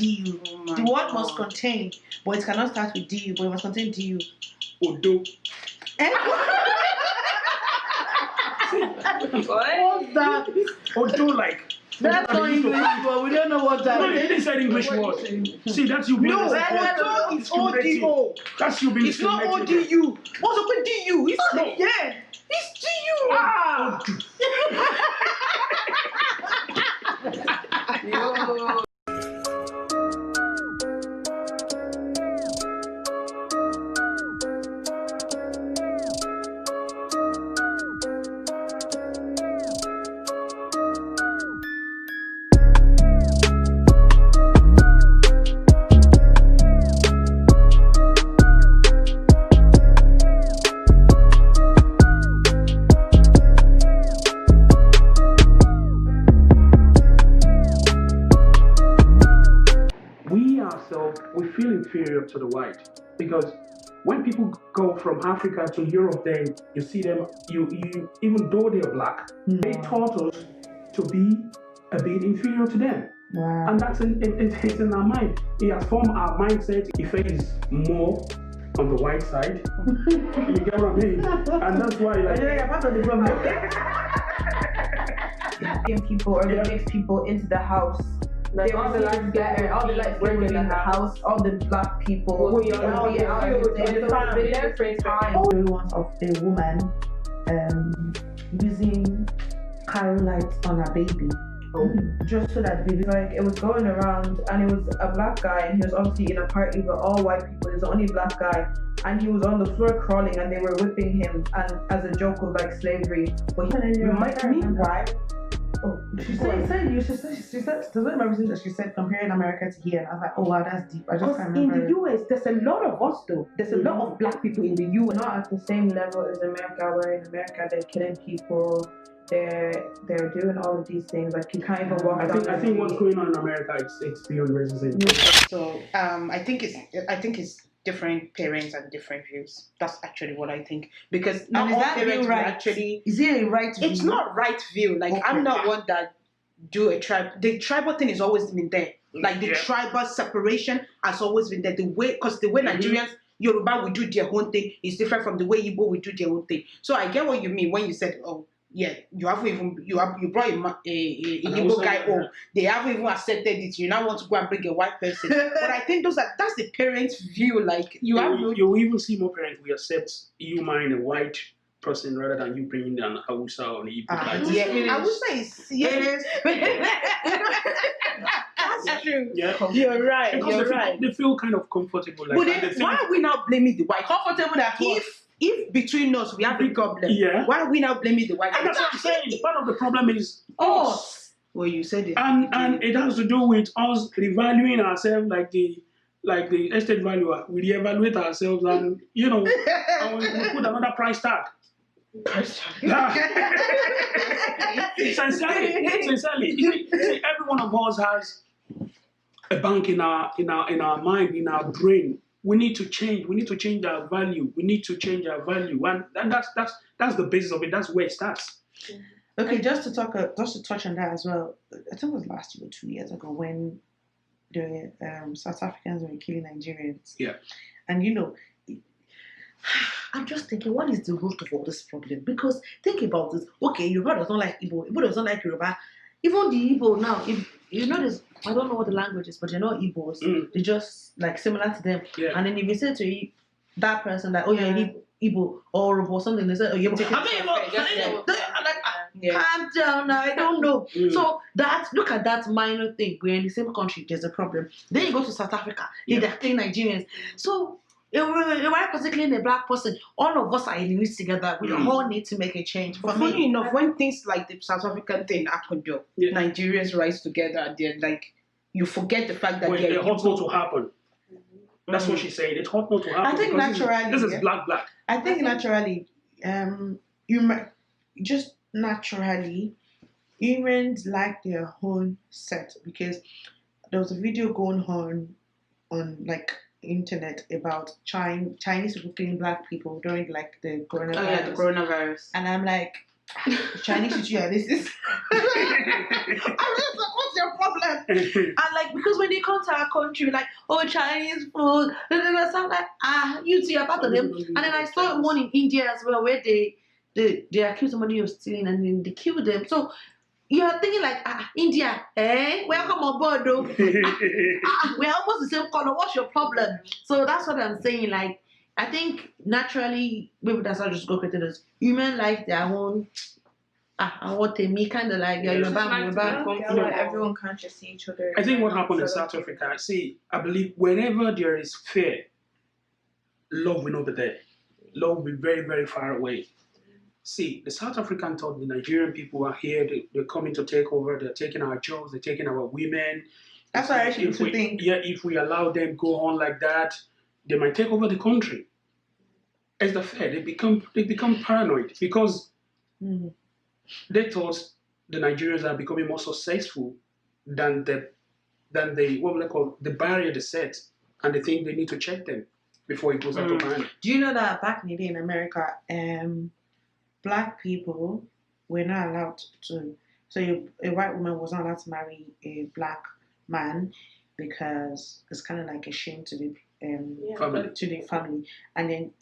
DU. The word must contain, but it cannot start with DU, but it must contain DU. Odo. What's that? Odo like. That's not English word. We don't know what that No, is. they said English word. See, that's you being No, it's ODO. That's you being It's not ODU. What's up with DU? It's not. Yeah. It's DU. Ah! Yo. We feel inferior to the white because when people go from Africa to Europe, then you see them, you even though they're black, they taught us to be a bit inferior to them. Wow. And that's it's in our mind. It has formed our mindset. If it is more on the white side, you get what I mean? And that's why, like, yeah, part of the problem. Getting people or the mixed people into the house. Like all the light people in the house, all the black people. Everyone of a woman using caro lights on her baby. Just so that baby, like, it was going around and it was a black guy and he was obviously in a party with all white people. He's the only black guy and he was on the floor crawling and they were whipping him and as a joke of like slavery. But he might mean why. Oh, she said, does it remember that she said comparing America to here? And I was like, oh wow, that's deep. I just can't remember. In the US, there's a lot of us though. There's a lot of black people in the US. Not at the same level as America, where in America they're killing people, they're doing all of these things. Like you can't even walk down. I think what's going on in America, it's beyond racism. So I think it's different parents and different views. That's actually what I think. Because not all parents right? Actually, is it a right view? It's not right view. Like okay. I'm not one that do a tribe. The tribal thing has always been there. Like the tribal separation has always been there. The way Nigerians, Yoruba will do their own thing is different from the way Igbo will do their own thing. So I get what you mean when you said, oh yeah, you brought a Igbo guy home. They haven't even accepted it. You now want to go and bring a white person. But I think that's the parents' view. Like you even see more parents will accept you marrying a white person rather than you bringing an Hausa or an Igbo. Yeah, Hausa is That's true. Yeah. You're right. Because they feel kind of comfortable. Like, but then, why are we now blaming the white? Comfortable that if between us we have a problem, why are we now blaming the white? And that's what I'm saying. Part of the problem is us. Well, you said it. And it has to do with us revaluing ourselves like the estate valuer. We reevaluate ourselves and and we put another price tag. Sincerely, see, every one of us has a bank in our mind, in our brain. We need to change. We need to change our value. We need to change our value, and that's the basis of it. That's where it starts. Okay, just to touch on that as well. I think it was last year or 2 years ago when the South Africans were killing Nigerians. Yeah, and I'm just thinking, what is the root of all this problem? Because think about this. Okay, Yoruba does not like Igbo. Igbo does not like Yoruba. Even the Igbo now, if you notice, I don't know what the language is, but they're not Igbos. They're just like similar to them. Yeah. And then if you say to that person that, oh yeah, Igbo or Yoruba or something, they say, oh you're Igbo. Calm down, I don't know. So look at that minor thing. We're in the same country, there's a problem. Then you go to South Africa, they're killing Nigerians. So a white person killing a black person, all of us are in this together. We all need to make a change. But funny enough, when things like the South African thing happened, Nigerians rise together. They're like, you forget the fact that they're hot not to happen. That's what she's saying. It's hot not to happen. I think naturally, this is black. I think naturally, you might just naturally, humans like their own set, because there was a video going on like internet about Chinese people killing black people during like the coronavirus. Oh yeah, the coronavirus. And I'm like, Chinese should this is I'm just like, what's your problem? that. And like, because when they come to our country, like, oh, Chinese food, so I'm like, you two are part of them. And then I saw one in India as well, where they accuse somebody of stealing and then they kill them. So you're thinking like, India, welcome on board, though. We're almost the same color. What's your problem? So that's what I'm saying. Like, I think naturally, maybe that's how just go created us. Human like their own. I want me kind of like you're back. Everyone can't just see each other. I think what happened in South Africa, I believe wherever there is fear, love will not be there. Love will be very, very far away. See, the South African thought the Nigerian people are here, they're coming to take over, they're taking our jobs, they're taking our women. That's what I actually think. Yeah, if we allow them go on like that, they might take over the country. As the fair, they become paranoid because they thought the Nigerians are becoming more successful than the what we call the barrier they set, and they think they need to check them before it goes out of hand. Do you know that back in the day in America, Black people were not allowed to. So a white woman was not allowed to marry a Black man because it's kind of like a shame to the family. And then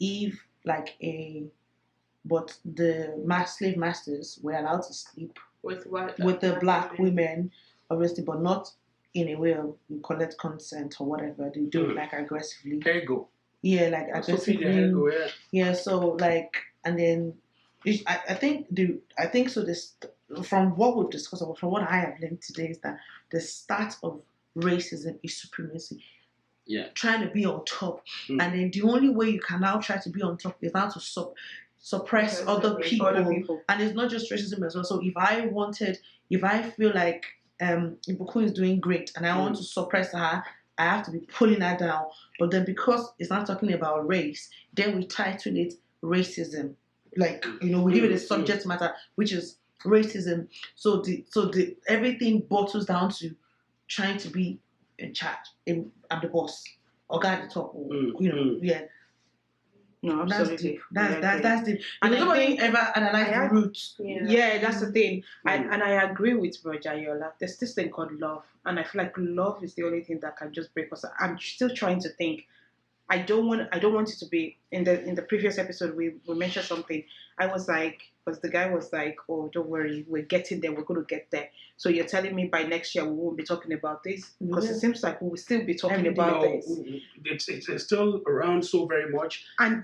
but the slave masters were allowed to sleep with the Black women, obviously, but not in a way of you collect consent or whatever. They do it like aggressively. Ego. Yeah, like aggressively. Yeah, so like, and then I think so. This from what we've discussed, or from what I have learned today, is that the start of racism is supremacy. Yeah, trying to be on top, and then the only way you can now try to be on top is now to suppress other people, and it's not just racism as well. So if I feel like Ibukun is doing great, and I want to suppress her, I have to be pulling her down. But then because it's not talking about race, then we title it racism. Like, we give it a subject matter, which is racism. So the everything bottles down to trying to be in charge, at the boss, or guy at the top, yeah. No, absolutely. That's the. And nobody ever analyze the roots. Yeah, that's the thing. And I agree with Roger Yola. There's this thing called love, and I feel like love is the only thing that can just break us. I'm still trying to think. I don't want it to be in the previous episode we mentioned something. I was like, because the guy was like, oh, don't worry, we're getting there, we're going to get there. So you're telling me by next year we won't be talking about this? Because it seems like we will still be talking about this. It's still around so very much, and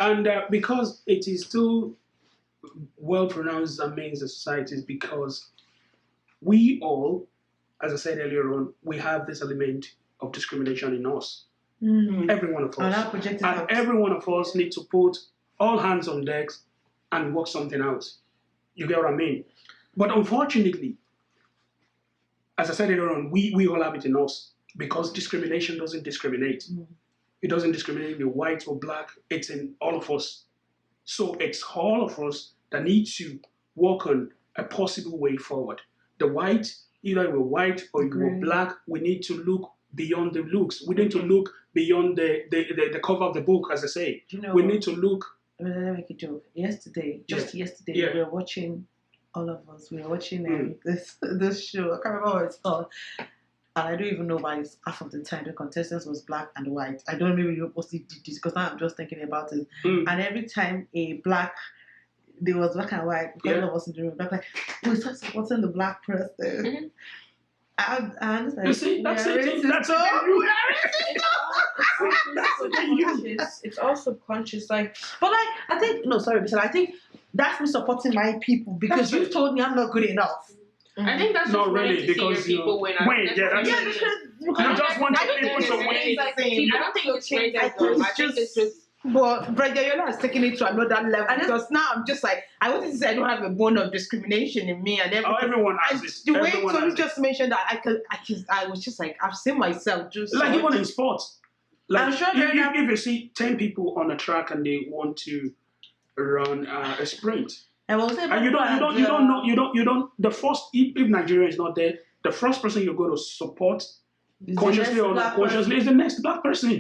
because it is still well pronounced amongst the societies, because we all, as I said earlier on, we have this element of discrimination in us. Every one of us. And every one of us need to put all hands on decks and work something out. You get what I mean? But unfortunately, as I said earlier on, we all have it in us, because discrimination doesn't discriminate. It doesn't discriminate if you're white or Black. It's in all of us. So it's all of us that need to work on a possible way forward. The white, either you're white or you're Black, we need to look beyond the looks. We need to look beyond the cover of the book, as I say. We need to look. Let me make a joke. Yesterday, we were watching, all of us, we were watching this show. I can't remember what it's called. And I don't even know why half of the time the contestants was Black and white. I don't know, maybe you mostly did this, because now I'm just thinking about it. And every time there was Black and white, because all of us in the room, like, we start supporting the Black person. I'm just like, you see, that's it's all subconscious. Like, but like, I think I think that's me supporting my people, because you've told me I'm not good enough. I think that's not really, because people win. Because you just want people to win. I don't think it's racism. I think it's just. But Brother Yola has taken it to another level, because now I'm just like, I wanted to say I don't have a bone of discrimination in me and everything. Oh, everyone has it. The way Tony just mentioned that, I was just like, I've seen myself just like even in sports. Like, I'm sure if you see 10 people on a track and they want to run a sprint, and you don't know the first, if Nigeria is not there, the first person you're going to support, consciously or unconsciously, is the next Black person.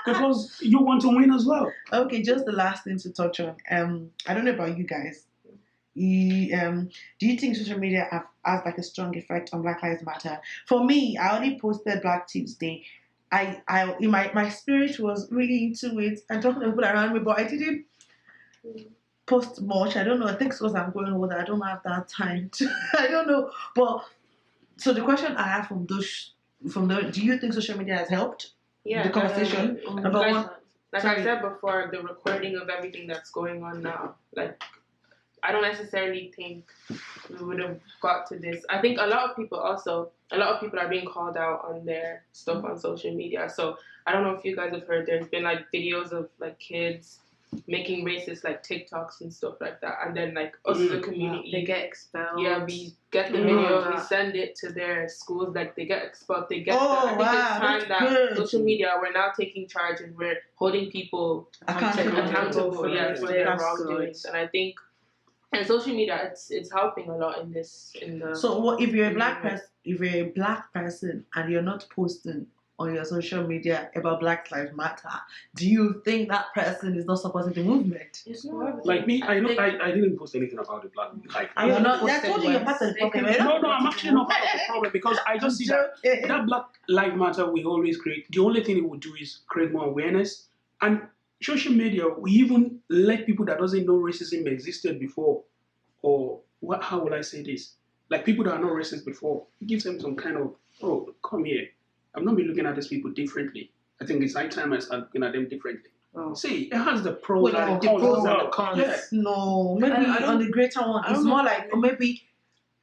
Because you want to win as well. Okay, just the last thing to touch on. I don't know about you guys. do you think social media has like a strong effect on Black Lives Matter? For me, I only posted Black Tuesday. I in my spirit was really into it and talking to people around me, but I didn't post much. I don't know. I think it's because I'm growing older. I don't have that time. I don't know. But so the question I have from those, do you think social media has helped the conversation? Number one. Like I said before, the recording of everything that's going on now, like, I don't necessarily think we would have got to this. I think a lot of people are being called out on their stuff on social media. So I don't know if you guys have heard, there's been like videos of like kids making racist like TikToks and stuff like that, and then like us as a community, they get expelled. Yeah, we get the video, we send it to their schools, like they get expelled. They get. I think it's time that social media, we're now taking charge and we're holding people accountable for their wrongdoings, and I think. And social media, it's helping a lot in this. So what if you're a black person? If you're a black person and you're not posting on your social media about Black Lives Matter, do you think that person is not supporting the movement? It's not. Like me, I didn't post anything about the Black. Like, you're not. I told you you're part of the problem. No, I'm actually not part of the problem because I just see that Black Lives Matter we always create. The only thing it will do is create more awareness, and social media, we even let people that doesn't know racism existed before, or how will I say this? Like people that are not racist before, it gives them some kind of, oh, come here. I'm not be looking at these people differently. I think it's high time I start looking at them differently. Oh. See, it has the pros and the cons. Yeah. No, maybe on the greater one, it's more like, or maybe,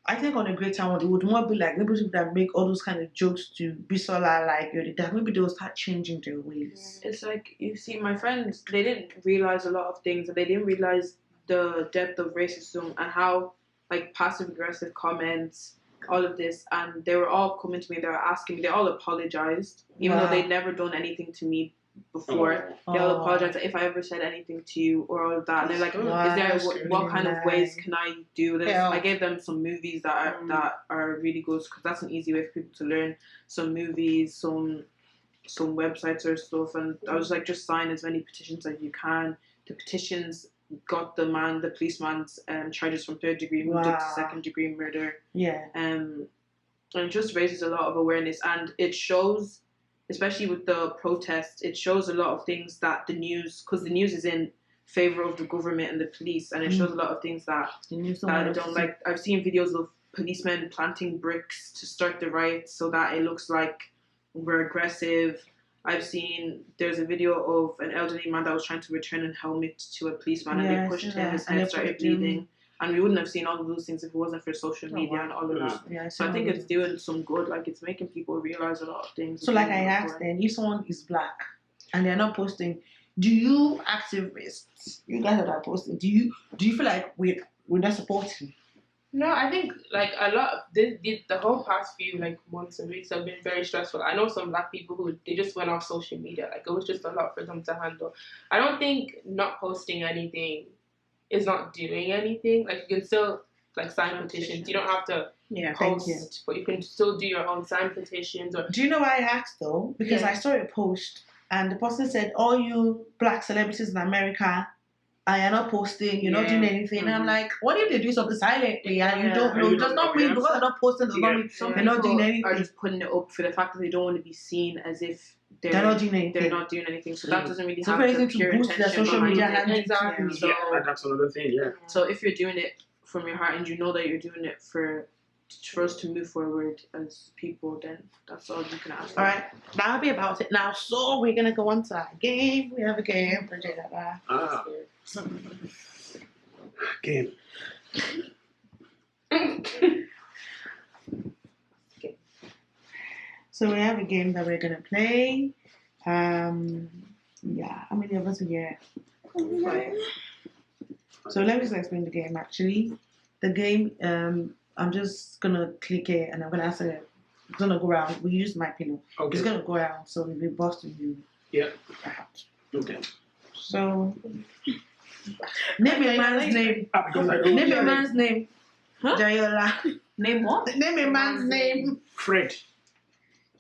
I think on the greater one, it would more be like maybe people that make all those kind of jokes to be so like that. Maybe they'll start changing their ways. It's like, you see, my friends, they didn't realize a lot of things, and they didn't realize the depth of racism and how like passive aggressive comments, all of this, and they were all coming to me, they were asking me, they all apologized, even though they'd never done anything to me before. They all apologized if I ever said anything to you or all of that. And they're like, is there what kind of ways can I do this? I gave them some movies that are really good, because that's an easy way for people to learn. Some movies, some websites or stuff, and I was like, just sign as many petitions as you can. The petitions got the policeman's charges from 3rd degree moved up to 2nd degree murder. And it just raises a lot of awareness, and it shows, especially with the protests, it shows a lot of things that the news, because the news is in favor of the government and the police, and it shows a lot of things that I don't like. I've seen videos of policemen planting bricks to start the riots so that it looks like we're aggressive. I've seen, there's a video of an elderly man that was trying to return a helmet to a policeman, and they pushed him, his head started bleeding. And we wouldn't have seen all of those things if it wasn't for social media and all of that. So I think it's doing some good, like it's making people realize a lot of things. So like I asked then, if someone is black and they're not posting, do you activists, you guys that are posting, do you feel like we're not supporting? No, I think like a lot of the whole past few like months and weeks have been very stressful. I know some black people who they just went off social media. Like it was just a lot for them to handle. I don't think not posting anything is not doing anything. Like you can still like sign petitions. You don't have to post, but you can still do your own sign petitions. Or do you know why I asked though? Because I saw a post and the person said, all you black celebrities in America, I am not posting, you're not doing anything. And I'm like, what if they do something silently and you don't know? It does not mean because they're not posting, does not mean they're not doing anything. Are just putting it up for the fact that they don't want to be seen as if they're not doing anything. So that doesn't really have the pure boost their social media handles. Exactly. So that's another thing, So if you're doing it from your heart and you know that you're doing it for us to move forward as people, then that's all you can ask. All right, that'll be about it now. So we're gonna go on to our game. We have a game. Game. So we have a game that we're gonna play. How many of us are here? 5. So let me just explain the game. Actually, the game. I'm just gonna click it and I'm gonna answer it. It's gonna go around. We use my pillow. Okay. It's gonna go around. So we'll be busting you. Yeah. Okay. So name a man's name. Name a man's name. Huh? Jayola. Name what? Name a man's name. Fred.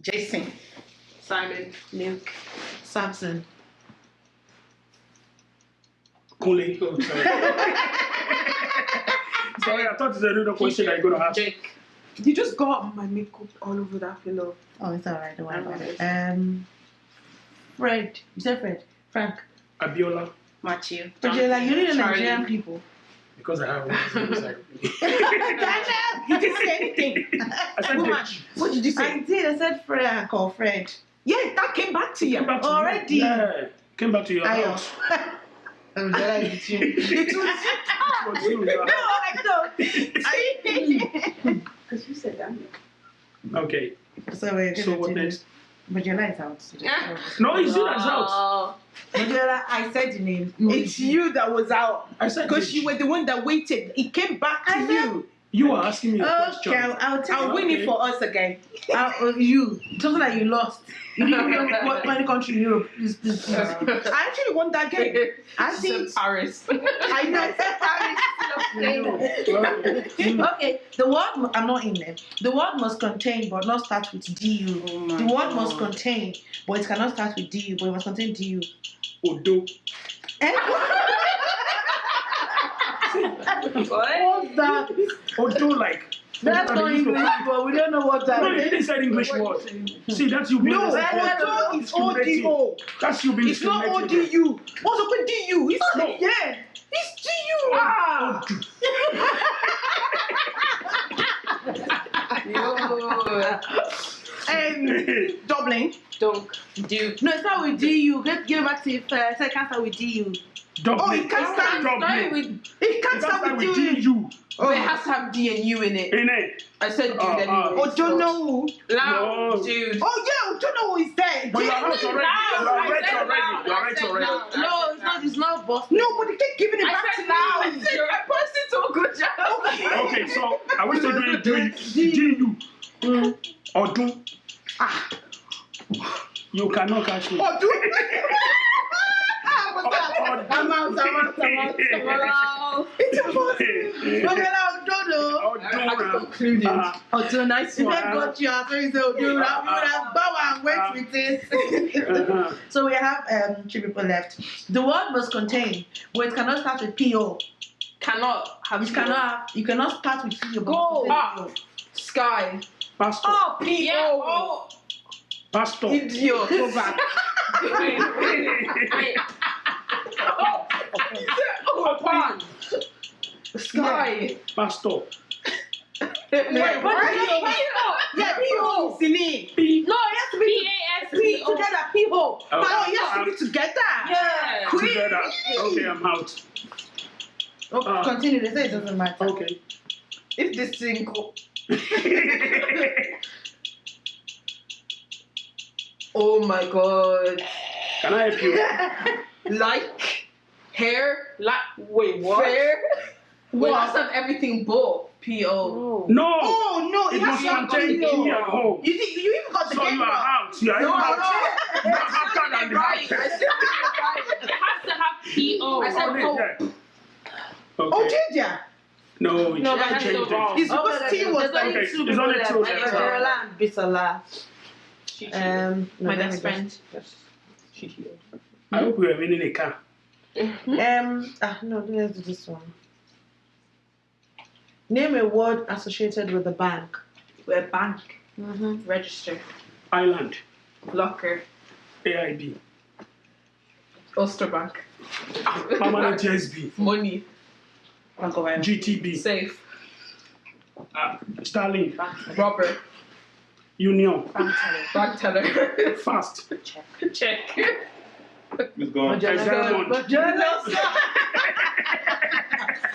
Jason. Simon. Luke. Samson. Kule. Oh, sorry. Sorry, I thought it's another question that you're going to ask. Jake. You just got my makeup all over that pillow. Oh, it's alright. Don't worry about it. Okay. Fred. You said Fred. Frank. Abiola, Matthew. But you're like, you need a Charlie. Nigerian people. because I have one inside me. Daniel, you didn't say anything. I said Woman, Dave. what did you I say? did. I said Frank or Fred. Yeah, that came back to you. Came back to Already. you. Yeah, came back to your Ayo. house. I'm glad it's you. It was It was you, your no, house. I know. Because you said that. Okay. So we're So what next? Majella is out. No, it's you that's out. Majella, I said the name. It's you that was out. I said Because Dave. you were the one that waited. It came back to I said- you. You are asking me a Okay, question. I'll tell I'll win it for us again. you. Something like you lost. You didn't know what any country in Europe. Please. I actually won that game. I She think said Paris. I know. Okay, the word I'm not in there. The word must contain but not start with du. Oh The word must contain, but it cannot start with du, but it must contain du. Odo. What's that? Odo like. That's not English, but we don't know what that No, you is. didn't say English word. See, that's you being No, discriminating. Odo is ODO. That's you being It's not discriminating. ODU. What's up with DU? It's No. yeah. It's DU. Ah! Dublin. Don't do. No, it's not with du. Give it back to it first. I can't start with du. Dublin. Oh, it can't start Dublin. with. It It can't can't start with D DU. U. But it has to have D and U in it. In it. I said dude anyway. Oh, don't know. Loud, No. dude. Oh yeah, don't know who is there. But you're Yeah. out already. Loud. You're I right said already. loud. You're I right said already. loud. No, it's not Boston. No, but they keep giving it I back said to loud. me. You're a person to a good job. Okay, so I wish to do D U. Odun. Ah, You cannot catch me. oh, do What's that? I'm out. Well, don't know. Odun. Oh, do a nice If one. I got you, I told you so. You would have bow and went with it. So we have 3 people left. The word must contain, but it cannot start with PO. Cannot have. You cannot start with PO. but Go it up. contains Sky. Pastor. Oh, P. Yeah. Oh, Pastor. idiot. Go back. Oh, pan. Sky. Pastor. Wait, yeah, PO is in it. P. No, it has to be P PASPO. together. PO. Oh, No, it has to be together. Yeah. Together. Okay, I'm out. Oh, continue. They say it doesn't matter. Okay. If this thing go. Oh my god. Can I help you? Like. Hair. Like, wait, what? Fair. What? It has to have everything but P.O. No. Oh no, It it has must to have contain PO. key and home. You even got the So game you are wrong. out. You are No, out. no. You are after than the Right. I house. said right. It has to have PO. I said Oh, hope. yeah. Oh, Okay. Ginger. No, you No, can't that's change so it. wrong. It's because T was Okay, like, it's only two left. Majorella and Bisola. Um, My let me best friend. I hope we are winning a car. No, let's do this one. Name a word associated with the bank. We're bank. Register. Island. Locker. AIB. Ulster Bank. Permanent GSB. Money. Bank of Ireland. GTB. Safe. Starlink. Robber. Union. Bank teller. Fast. Check. It's gone. Diamond.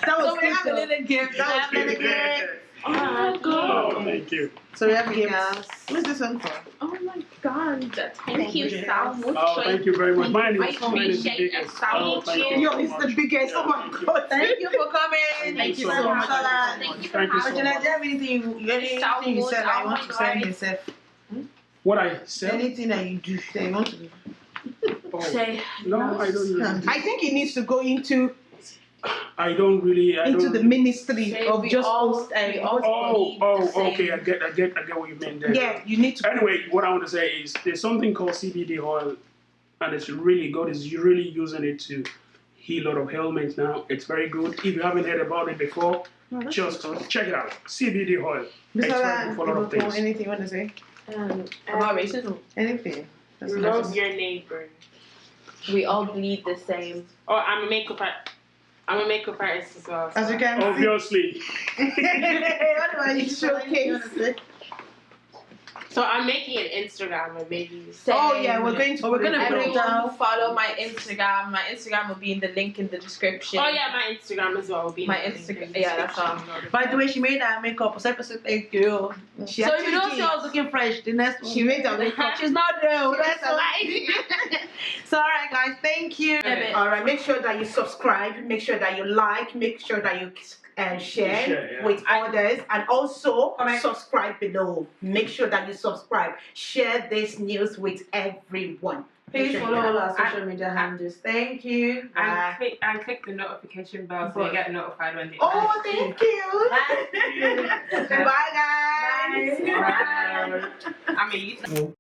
that was So we have a good, though. little gift. That was a little gift. Oh my god. Oh, thank you. So we have gifts. What's this one for? Oh my god. Thank you so much. Oh, thank you very much. Mine is I mine is the appreciate it biggest. so Oh, thank much. you Yo, so it's the much. biggest. Oh my Yeah, god. Thank you for coming. Thank you so much. Thank you for Thank you so Angela, much. do you have anything you said that you want to send yourself? What I said? Anything that you do that you want to do? Oh, Say. no, I don't really. I think he needs to go into I the don't. ministry Say of we just all- host. we all believe the Oh, same. okay. I get what you meant there. Yeah, you need to. Anyway, what I want to say is there's something called CBD oil, and it's really God is really using it to heal a lot of ailments now. It's very good. If you haven't heard about it before, Just check it out. CBD oil. Extract for a lot of things. Anything you want to say? About racism. Anything. Love your neighbor. We all bleed the same. Oh, I'm a makeup artist as well. As you can Obviously. What about you? Showcase. So I'm making an Instagram and maybe. Oh yeah, we're going to. We're gonna put it everyone down. follow my Instagram. My Instagram will be in the link in the description. Oh yeah, my Instagram as well will be. My Instagram. Yeah, that's all. By the way, she made her makeup. So thank you. She So if you don't actually see us looking fresh, the next one. She made her makeup. She's not there. That's a lie. So alright, guys, thank you. Alright, make sure that you subscribe. Make sure that you like. Make sure that you share with others, and also subscribe below. Make sure that you subscribe. Share this news with everyone. Please follow all our social media handles. Thank you. And click the notification bell so you get notified when they. Oh, thank you. Bye, guys. Bye. I'm a